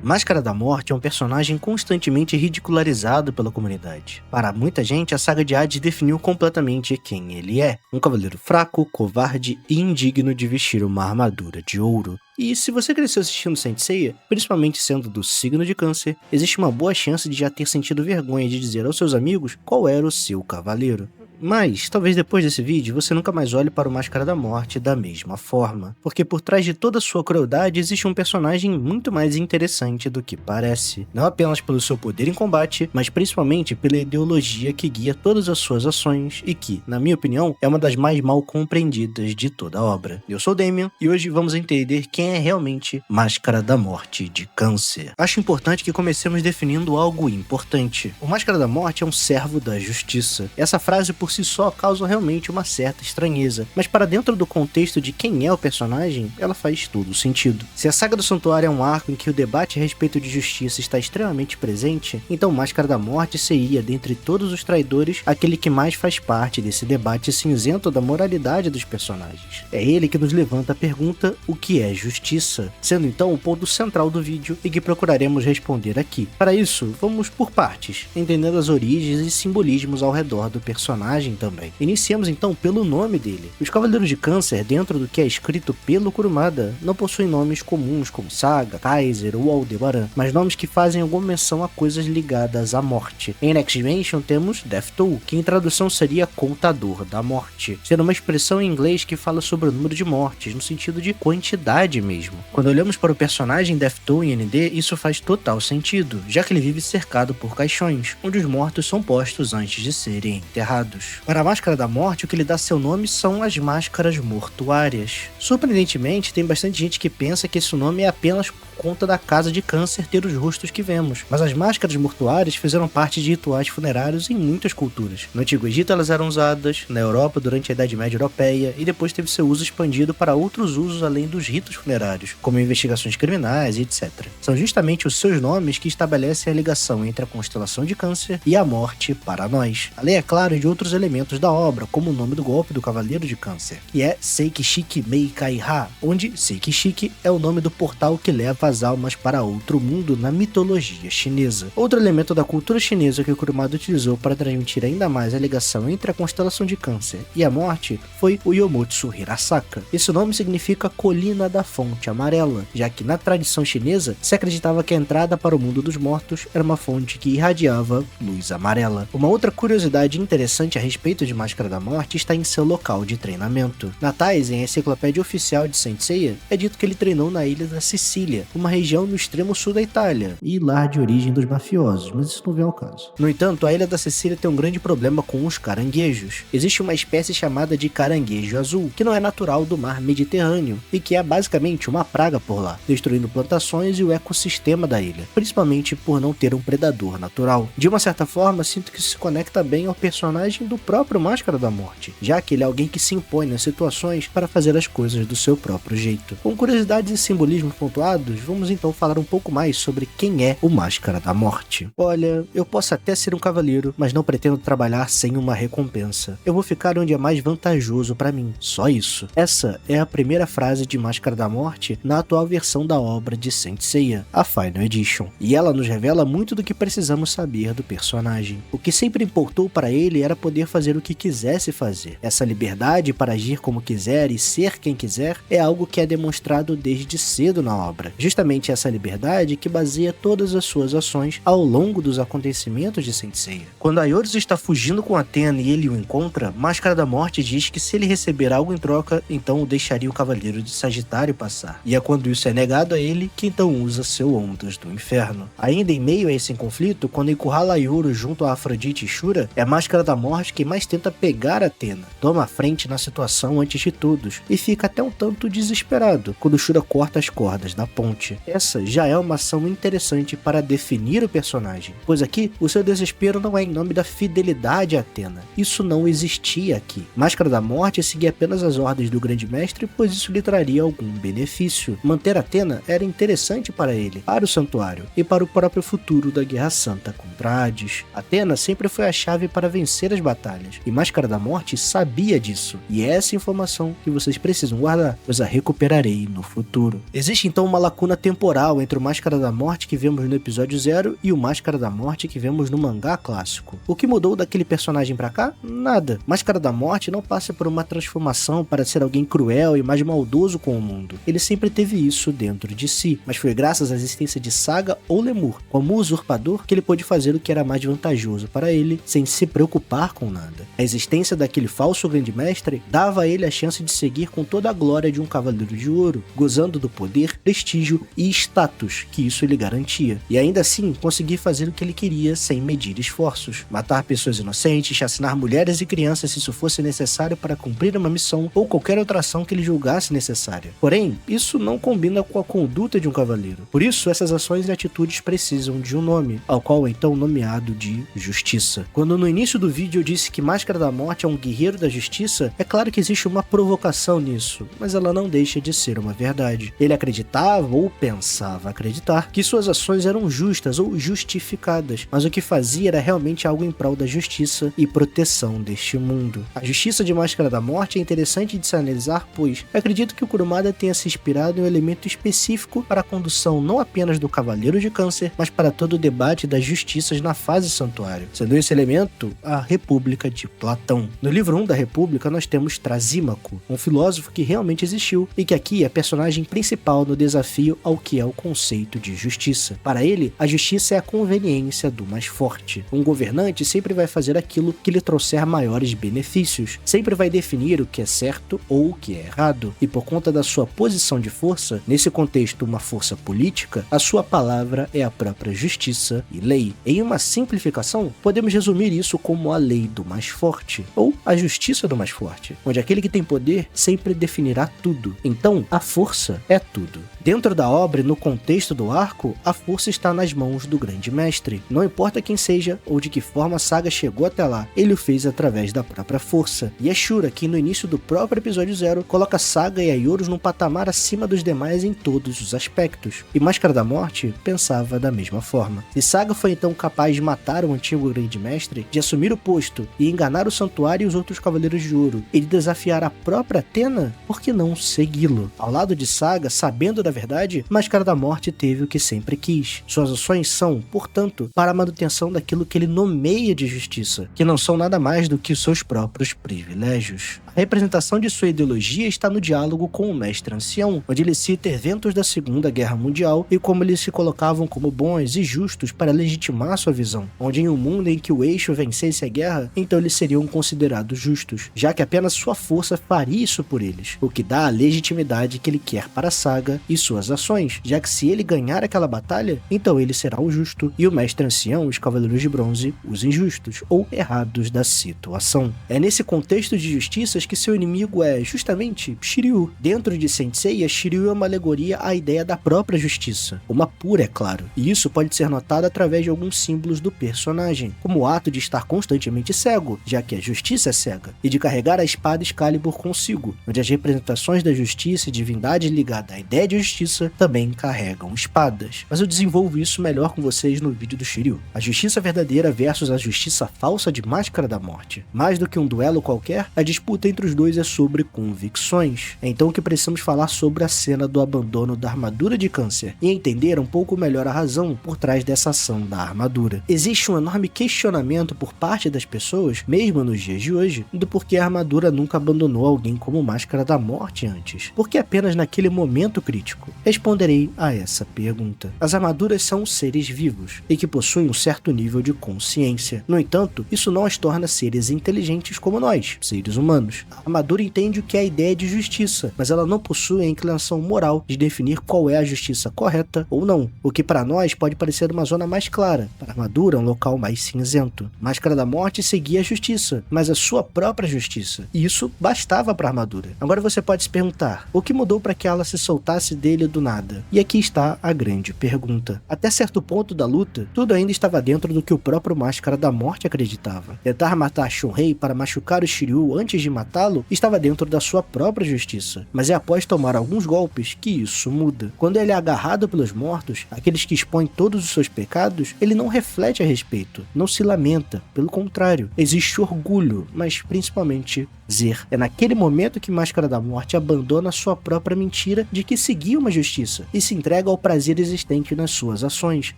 Máscara da Morte é um personagem constantemente ridicularizado pela comunidade. Para muita gente, a saga de Hades definiu completamente quem ele é. Um cavaleiro fraco, covarde e indigno de vestir uma armadura de ouro. E se você cresceu assistindo Saint Seiya, principalmente sendo do signo de Câncer, existe uma boa chance de já ter sentido vergonha de dizer aos seus amigos qual era o seu cavaleiro. Mas, talvez depois desse vídeo, você nunca mais olhe para o Máscara da Morte da mesma forma. Porque por trás de toda sua crueldade existe um personagem muito mais interessante do que parece. Não apenas pelo seu poder em combate, mas principalmente pela ideologia que guia todas as suas ações e que, na minha opinião, é uma das mais mal compreendidas de toda a obra. Eu sou o Damian e hoje vamos entender quem é realmente Máscara da Morte de Câncer. Acho importante que comecemos definindo algo importante. O Máscara da Morte é um servo da justiça. Essa frase por si só causa realmente uma certa estranheza, mas para dentro do contexto de quem é o personagem, ela faz todo o sentido. Se a saga do Santuário é um arco em que o debate a respeito de justiça está extremamente presente, então Máscara da Morte seria, dentre todos os traidores, aquele que mais faz parte desse debate cinzento da moralidade dos personagens. É ele que nos levanta a pergunta: o que é justiça? Sendo então o ponto central do vídeo e que procuraremos responder aqui. Para isso, vamos por partes, entendendo as origens e simbolismos ao redor do personagem também. Iniciamos então pelo nome dele. Os Cavaleiros de Câncer, dentro do que é escrito pelo Kurumada, não possuem nomes comuns como Saga, Kaiser ou Aldebaran, mas nomes que fazem alguma menção a coisas ligadas à morte. Em Next Dimension temos Death Toll, que em tradução seria contador da morte, sendo uma expressão em inglês que fala sobre o número de mortes, no sentido de quantidade mesmo. Quando olhamos para o personagem Death Toll em ND, isso faz total sentido, já que ele vive cercado por caixões, onde os mortos são postos antes de serem enterrados. Para a Máscara da Morte, o que lhe dá seu nome são as máscaras mortuárias. Surpreendentemente, tem bastante gente que pensa que esse nome é apenas por conta da casa de Câncer ter os rostos que vemos, mas as máscaras mortuárias fizeram parte de rituais funerários em muitas culturas. No Antigo Egito elas eram usadas, na Europa durante a Idade Média Europeia, e depois teve seu uso expandido para outros usos além dos ritos funerários, como investigações criminais e etc. São justamente os seus nomes que estabelecem a ligação entre a constelação de Câncer e a morte para nós. Além, é claro, de outros elementos da obra, como o nome do golpe do Cavaleiro de Câncer, que é Seikishiki Meikaiha, onde Seikishiki é o nome do portal que leva as almas para outro mundo na mitologia chinesa. Outro elemento da cultura chinesa que o Kurumada utilizou para transmitir ainda mais a ligação entre a constelação de Câncer e a morte foi o Yomotsu Hirasaka. Esse nome significa Colina da Fonte Amarela, já que na tradição chinesa se acreditava que a entrada para o mundo dos mortos era uma fonte que irradiava luz amarela. Uma outra curiosidade interessante a respeito de Máscara da Morte está em seu local de treinamento. Na Taisen, a enciclopédia oficial de Saint Seiya, é dito que ele treinou na ilha da Sicília, uma região no extremo sul da Itália, e lar de origem dos mafiosos, mas isso não vem ao caso. No entanto, a ilha da Sicília tem um grande problema com os caranguejos. Existe uma espécie chamada de caranguejo azul, que não é natural do mar Mediterrâneo, e que é basicamente uma praga por lá, destruindo plantações e o ecossistema da ilha, principalmente por não ter um predador natural. De uma certa forma, sinto que isso se conecta bem ao personagem do próprio Máscara da Morte, já que ele é alguém que se impõe nas situações para fazer as coisas do seu próprio jeito. Com curiosidades e simbolismos pontuados, vamos então falar um pouco mais sobre quem é o Máscara da Morte. Olha, eu posso até ser um cavaleiro, mas não pretendo trabalhar sem uma recompensa. Eu vou ficar onde é mais vantajoso para mim, só isso. Essa é a primeira frase de Máscara da Morte na atual versão da obra de Saint Seiya, a Final Edition, e ela nos revela muito do que precisamos saber do personagem. O que sempre importou para ele era poder fazer o que quisesse fazer. Essa liberdade para agir como quiser e ser quem quiser é algo que é demonstrado desde cedo na obra. Justamente essa liberdade que baseia todas as suas ações ao longo dos acontecimentos de Saint Seiya. Quando Aioros está fugindo com Athena e ele o encontra, Máscara da Morte diz que se ele receber algo em troca, então o deixaria o Cavaleiro de Sagitário passar. E é quando isso é negado a ele que então usa seu Ondas do Inferno. Ainda em meio a esse conflito, quando encurrala Aioros junto a Afrodite e Shura, é Máscara da Morte quem mais tenta pegar Athena, toma a frente na situação antes de todos, e fica até um tanto desesperado quando Shura corta as cordas da ponte. Essa já é uma ação interessante para definir o personagem, pois aqui o seu desespero não é em nome da fidelidade a Athena. Isso não existia aqui. Máscara da Morte seguia apenas as ordens do Grande Mestre, pois isso lhe traria algum benefício. Manter Athena era interessante para ele, para o Santuário e para o próprio futuro da Guerra Santa contra Hades. Athena sempre foi a chave para vencer as batalhas batalhas. E Máscara da Morte sabia disso. E é essa informação que vocês precisam guardar, pois a recuperarei no futuro. Existe então uma lacuna temporal entre o Máscara da Morte que vemos no episódio 0 e o Máscara da Morte que vemos no mangá clássico. O que mudou daquele personagem pra cá? Nada. Máscara da Morte não passa por uma transformação para ser alguém cruel e mais maldoso com o mundo. Ele sempre teve isso dentro de si, mas foi graças à existência de Saga ou Lemur, como usurpador, que ele pôde fazer o que era mais vantajoso para ele, sem se preocupar com nada. A existência daquele falso grande mestre dava a ele a chance de seguir com toda a glória de um cavaleiro de ouro, gozando do poder, prestígio e status que isso lhe garantia, e ainda assim conseguir fazer o que ele queria sem medir esforços, matar pessoas inocentes, chacinar mulheres e crianças se isso fosse necessário para cumprir uma missão ou qualquer outra ação que ele julgasse necessária. Porém, isso não combina com a conduta de um cavaleiro. Por isso, essas ações e atitudes precisam de um nome, ao qual é então nomeado de Justiça. Quando no início do vídeo eu disse que Máscara da Morte é um guerreiro da justiça, é claro que existe uma provocação nisso, mas ela não deixa de ser uma verdade. Ele acreditava ou pensava acreditar que suas ações eram justas ou justificadas, mas o que fazia era realmente algo em prol da justiça e proteção deste mundo. A justiça de Máscara da Morte é interessante de se analisar, pois acredito que o Kurumada tenha se inspirado em um elemento específico para a condução não apenas do Cavaleiro de Câncer, mas para todo o debate das justiças na fase Santuário, sendo esse elemento a República de Platão. No livro 1 da República nós temos Trasímaco, um filósofo que realmente existiu e que aqui é a personagem principal no desafio ao que é o conceito de justiça. Para ele, a justiça é a conveniência do mais forte. Um governante sempre vai fazer aquilo que lhe trouxer maiores benefícios, sempre vai definir o que é certo ou o que é errado, e por conta da sua posição de força, nesse contexto uma força política, a sua palavra é a própria justiça e lei. Em uma simplificação, podemos resumir isso como a lei do mais forte, ou a justiça do mais forte, onde aquele que tem poder sempre definirá tudo. Então, a força é tudo. Dentro da obra e no contexto do arco, a força está nas mãos do grande mestre. Não importa quem seja ou de que forma a saga chegou até lá, ele o fez através da própria força. E é Shura que no início do próprio episódio 0 coloca Saga e Aioros num patamar acima dos demais em todos os aspectos. E Máscara da Morte pensava da mesma forma. Se Saga foi então capaz de matar o antigo grande mestre, de assumir o posto e enganar o santuário e os outros cavaleiros de ouro, e de desafiar a própria Athena, por que não segui-lo? Ao lado de Saga, sabendo da verdade, Máscara da Morte teve o que sempre quis. Suas ações são, portanto, para a manutenção daquilo que ele nomeia de justiça, que não são nada mais do que os seus próprios privilégios. A representação de sua ideologia está no diálogo com o mestre ancião, onde ele cita eventos da Segunda Guerra Mundial e como eles se colocavam como bons e justos para legitimar sua visão, onde em um mundo em que o eixo vencesse a guerra, então eles seriam considerados justos, já que apenas sua força faria isso por eles, o que dá a legitimidade que ele quer para a saga e suas ações, já que se ele ganhar aquela batalha, então ele será o justo e o mestre ancião, os Cavaleiros de Bronze, os injustos ou errados da situação. É nesse contexto de justiças que seu inimigo é justamente Shiryu. Dentro de Saint Seiya, Shiryu é uma alegoria à ideia da própria justiça, uma pura, é claro, e isso pode ser notado através de alguns símbolos do personagem, como o ato de estar constantemente cego, já que a justiça é cega, e de carregar a espada Excalibur consigo, onde as representações da justiça e divindade ligada à ideia de justiça também carregam espadas. Mas eu desenvolvo isso melhor com vocês no vídeo do Shiryu. A justiça verdadeira versus a justiça falsa de Máscara da Morte. Mais do que um duelo qualquer, a disputa entre os dois é sobre convicções. É então que precisamos falar sobre a cena do abandono da armadura de Câncer e entender um pouco melhor a razão por trás dessa ação da armadura. Existe um enorme questionamento por parte das pessoas, mesmo nos dias de hoje, do porquê a armadura nunca abandonou alguém como Máscara da Morte antes. Porque apenas naquele momento crítico. Responderei a essa pergunta. As armaduras são seres vivos e que possuem um certo nível de consciência. No entanto, isso não as torna seres inteligentes como nós, seres humanos. A armadura entende o que é a ideia de justiça, mas ela não possui a inclinação moral de definir qual é a justiça correta ou não, o que para nós pode parecer uma zona mais clara. Para a armadura, um local mais cinzento. Máscara da Morte seguia a justiça, mas a sua própria justiça. E isso bastava para a armadura. Agora você pode se perguntar, o que mudou para que ela se soltasse dele do nada? E aqui está a grande pergunta. Até certo ponto da luta, tudo ainda estava dentro do que o próprio Máscara da Morte acreditava. Tentar matar Shunrei para machucar o Shiryu antes de matá-lo estava dentro da sua própria justiça. Mas é após tomar alguns golpes que isso muda. Quando ele é agarrado pelos mortos, aqueles que expõem todos os seus pecados, ele não reflete a respeito, não se lamenta. Pelo contrário, adversário, existe orgulho, mas principalmente Zer. É naquele momento que Máscara da Morte abandona sua própria mentira de que seguia uma justiça e se entrega ao prazer existente nas suas ações,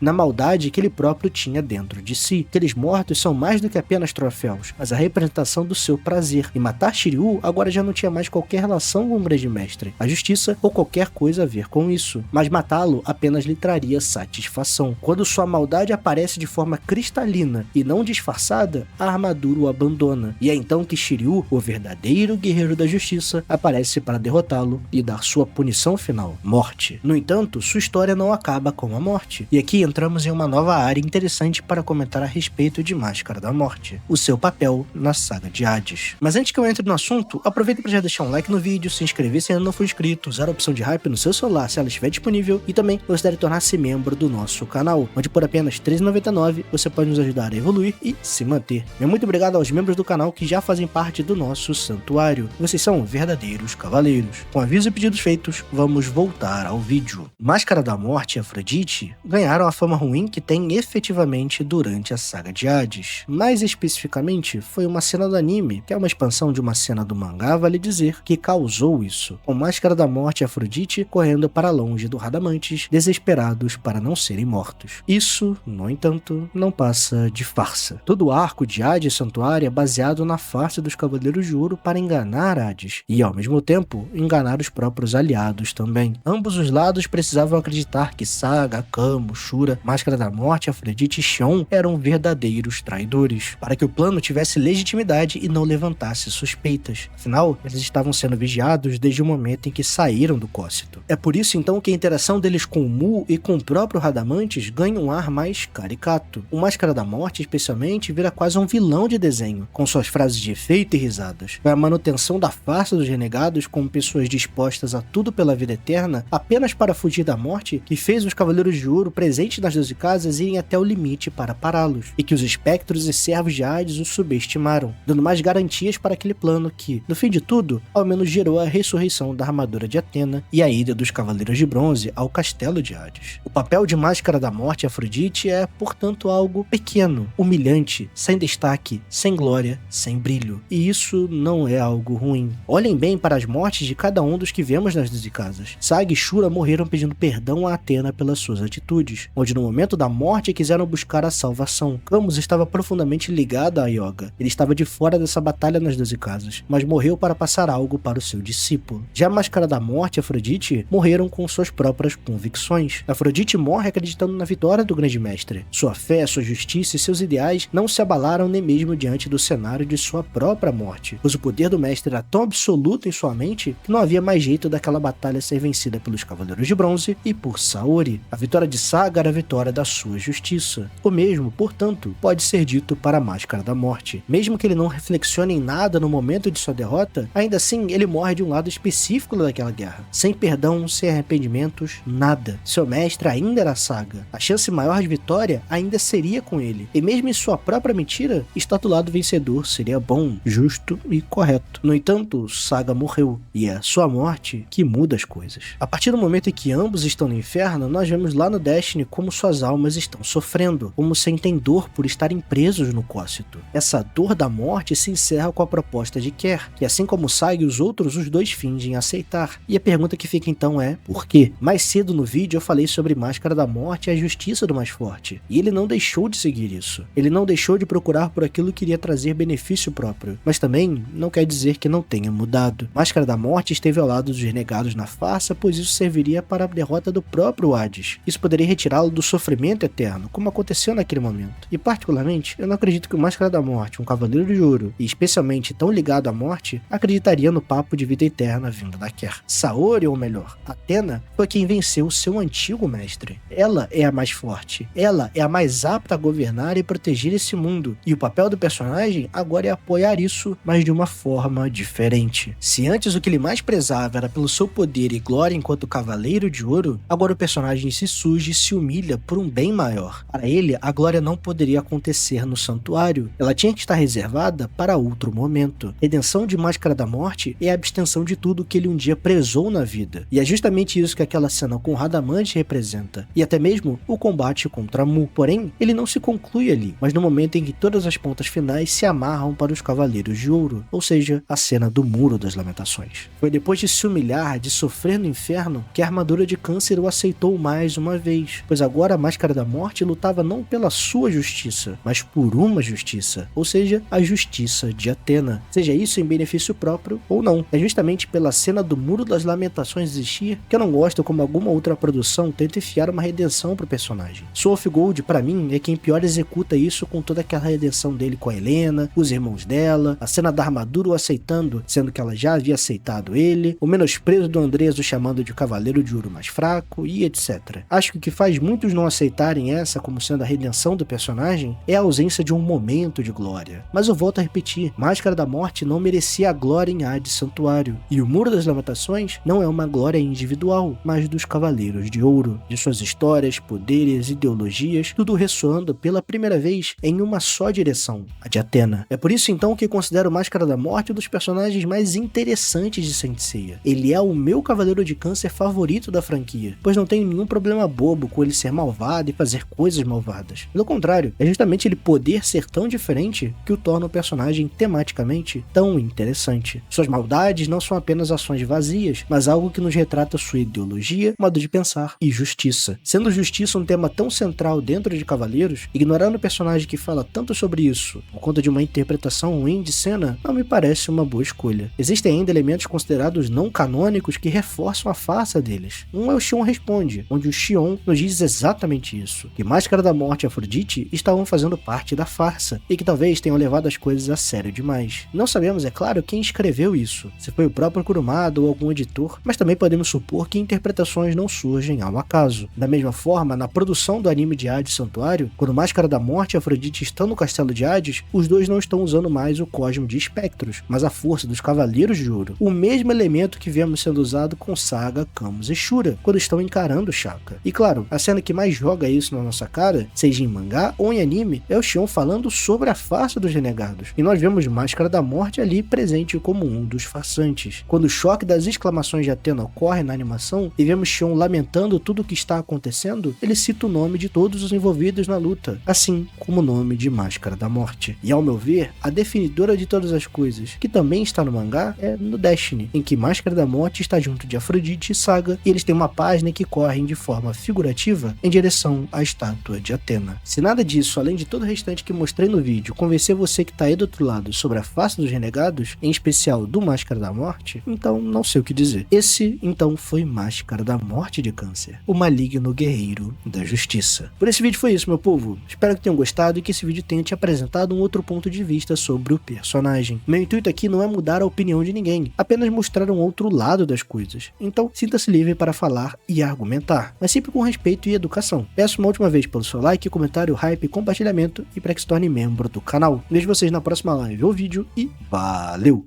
na maldade que ele próprio tinha dentro de si. Aqueles mortos são mais do que apenas troféus, mas a representação do seu prazer, e matar Shiryu agora já não tinha mais qualquer relação com o grande mestre, a justiça ou qualquer coisa a ver com isso, mas matá-lo apenas lhe traria satisfação. Quando sua maldade aparece de forma cristalina e não disfarçada, a armadura o abandona, e é então que Shiryu, o verdadeiro guerreiro da justiça, aparece para derrotá-lo e dar sua punição final, morte. No entanto, sua história não acaba com a morte, e aqui entramos em uma nova área interessante para comentar a respeito de Máscara da Morte, o seu papel na saga de Hades. Mas antes que eu entre no assunto, aproveita para já deixar um like no vídeo, se inscrever se ainda não for inscrito, usar a opção de hype no seu celular se ela estiver disponível, e também considere tornar-se membro do nosso canal, onde por apenas R$ 13,99 você pode nos ajudar a evoluir e se manter. Muito obrigado aos membros do canal que já fazem parte do nosso santuário. Vocês são verdadeiros cavaleiros. Com avisos e pedidos feitos, vamos voltar ao vídeo. Máscara da Morte e Afrodite ganharam a fama ruim que tem efetivamente durante a saga de Hades. Mais especificamente, foi uma cena do anime, que é uma expansão de uma cena do mangá, vale dizer, que causou isso, com Máscara da Morte e Afrodite correndo para longe do Radamantes, desesperados para não serem mortos. Isso, no entanto, não passa de farsa. Todo o arco de Hades Santuário é baseado na farsa dos Cavaleiros de Ouro para enganar Hades, e ao mesmo tempo, enganar os próprios aliados também. Ambos os lados precisavam acreditar que Saga, Kamo, Shura, Máscara da Morte, Afrodite e Xion eram verdadeiros traidores, para que o plano tivesse legitimidade e não levantasse suspeitas. Afinal, eles estavam sendo vigiados desde o momento em que saíram do Cocyto. É por isso então que a interação deles com o Mu e com o próprio Radamantes ganha um ar mais caricato. O Máscara da Morte, especialmente, vira quase um vilão de desenho, com suas frases de efeito e risadas. Foi a manutenção da farsa dos renegados como pessoas dispostas a tudo pela vida eterna, apenas para fugir da morte, que fez os Cavaleiros de Ouro presentes nas 12 casas irem até o limite para pará-los, e que os espectros e servos de Hades os subestimaram, dando mais garantias para aquele plano que, no fim de tudo, ao menos gerou a ressurreição da armadura de Atena e a ida dos Cavaleiros de Bronze ao castelo de Hades. O papel de Máscara da Morte e Afrodite é, portanto, algo pequeno, humilhante, sem destaque, sem glória, sem brilho. E isso não é algo ruim. Olhem bem para as mortes de cada um dos que vemos nas 12 casas. Saga e Shura morreram pedindo perdão a Atena pelas suas atitudes, onde no momento da morte quiseram buscar a salvação. Camus estava profundamente ligado a Yoga. Ele estava de fora dessa batalha nas 12 casas, mas morreu para passar algo para o seu discípulo. Já a Máscara da Morte e Afrodite morreram com suas próprias convicções. Afrodite morre acreditando na vitória do grande mestre. Sua fé, sua justiça e seus ideais não se abalaram nem mesmo diante do cenário de sua própria morte, pois o poder do mestre era tão absoluto em sua mente que não havia mais jeito daquela batalha ser vencida pelos Cavaleiros de Bronze e por Saori. A vitória de Saga era a vitória da sua justiça. O mesmo, portanto, pode ser dito para a Máscara da Morte. Mesmo que ele não reflexione em nada no momento de sua derrota, ainda assim ele morre de um lado específico daquela guerra. Sem perdão, sem arrependimentos, nada. Seu mestre ainda era Saga. A chance maior de vitória ainda seria com ele. E mesmo em sua própria mentira, estar do lado vencedor seria bom, justo e correto. No entanto, Saga morreu, e é a sua morte que muda as coisas. A partir do momento em que ambos estão no inferno, nós vemos lá no Destiny como suas almas estão sofrendo, como sentem dor por estarem presos no Cocyto. Essa dor da morte se encerra com a proposta de Ker, que assim como Saga e os outros, os dois fingem aceitar. E a pergunta que fica então é, por quê? Mais cedo no vídeo eu falei sobre Máscara da Morte e a justiça do mais forte, e ele não deixou de seguir isso. Ele não deixou de procurar por aquilo que iria trazer benefício próprio, mas também não quer dizer que não tenha mudado. Máscara da Morte esteve ao lado dos renegados na farsa, pois isso serviria para a derrota do próprio Hades. Isso poderia retirá-lo do sofrimento eterno, como aconteceu naquele momento. E particularmente, eu não acredito que o Máscara da Morte, um Cavaleiro de Ouro, e especialmente tão ligado à morte, acreditaria no papo de vida eterna vindo da Ker. Saori, ou melhor, Atena, foi quem venceu seu antigo mestre. Ela é a mais forte. Ela é a mais apta a governar e proteger esse mundo. E o papel do personagem agora é apoiar isso, mas de uma forma diferente. Se antes o que ele mais prezava era pelo seu poder e glória enquanto Cavaleiro de Ouro, agora o personagem se surge e se humilha por um bem maior. Para ele, a glória não poderia acontecer no santuário, ela tinha que estar reservada para outro momento. Redenção de Máscara da Morte é a abstenção de tudo que ele um dia prezou na vida. E é justamente isso que aquela cena com Radamante representa. E até mesmo o combate contra Mu. Porém, ele não se conclui ali, mas no momento em que todas as pontas finais se amarram para os Cavaleiros de Ouro, ou seja, a cena do Muro das Lamentações. Foi depois de se humilhar, de sofrer no inferno, que a armadura de Câncer o aceitou mais uma vez, pois agora a Máscara da Morte lutava não pela sua justiça, mas por uma justiça, ou seja, a justiça de Athena, seja isso em benefício próprio ou não. É justamente pela cena do Muro das Lamentações existir que eu não gosto como alguma outra produção tenta enfiar uma redenção pro personagem. Soul of Gold, pra mim, é quem pior executa isso com toda aquela redenção dele com a Helena, os irmãos dela, a cena da armadura o aceitando, sendo que ela já havia aceitado ele, o menosprezo do Andrés o chamando de Cavaleiro de Ouro mais fraco e etc. Acho que o que faz muitos não aceitarem essa como sendo a redenção do personagem é a ausência de um momento de glória. Mas eu volto a repetir, Máscara da Morte não merecia a glória em Hades Santuário, e o Muro das Lamentações não é uma glória individual, mas dos Cavaleiros de Ouro, de suas histórias, poderes, ideologias, tudo ressoando pela primeira vez em uma só direção, a de Athena. É por isso então que considero Máscara da Morte um dos personagens mais interessantes de Saint Seiya. Ele é o meu Cavaleiro de Câncer favorito da franquia, pois não tenho nenhum problema bobo com ele ser malvado e fazer coisas malvadas. Pelo contrário, é justamente ele poder ser tão diferente que o torna o personagem tematicamente tão interessante. Suas maldades não são apenas ações vazias, mas algo que nos retrata sua ideologia, modo de pensar e justiça. Sendo justiça um tema tão central dentro de Cavaleiros, ignorando o personagem que fala tanto sobre isso por conta de uma interpretação ruim de cena, não me parece uma boa escolha. Existem ainda elementos considerados não canônicos que reforçam a farsa deles. Um é o Xion Responde, onde o Xion nos diz exatamente isso, que Máscara da Morte e Afrodite estavam fazendo parte da farsa, e que talvez tenham levado as coisas a sério demais. Não sabemos, é claro, quem escreveu isso, se foi o próprio Kurumada ou algum editor, mas também podemos supor que interpretações não surgem ao acaso. Da mesma forma, na produção do anime de Hades Santuário, quando Máscara da Morte e Afrodite estão no castelo de Hades, os dois não estão usando mais o cosmo de espectros, mas a força dos Cavaleiros de Ouro, o mesmo elemento que vemos sendo usado com Saga, Camus e Shura, quando estão encarando Shaka. E claro, a cena que mais joga isso na nossa cara, seja em mangá ou em anime, é o Xion falando sobre a farsa dos renegados, e nós vemos Máscara da Morte ali presente como um dos farsantes. Quando o choque das exclamações de Athena ocorre na animação e vemos Xion lamentando tudo o que está acontecendo, ele cita o nome de todos os envolvidos na luta, assim como o nome de Máscara da Morte. E ao meu ver, a definidora de todas as coisas, que também está no mangá, é no Destiny, em que Máscara da Morte está junto de Afrodite e Saga, e eles têm uma página que correm de forma figurativa em direção à estátua de Athena. Se nada disso, além de todo o restante que mostrei no vídeo, convencer você que está aí do outro lado sobre a face dos renegados, em especial do Máscara da Morte, então não sei o que dizer. Esse, então, foi Máscara da Morte de Câncer, o maligno guerreiro da justiça. Por esse vídeo foi isso, meu povo. Espero que tenham gostado e que esse vídeo tenha te apresentado um outro ponto de vista sobre o personagem. Meu intuito aqui não é mudar a opinião de ninguém, apenas mostrar um outro lado das coisas. Então, sinta-se livre para falar e argumentar, mas sempre com respeito e educação. Peço uma última vez pelo seu like, comentário, hype, compartilhamento e para que se torne membro do canal. Vejo vocês na próxima live ou vídeo e valeu!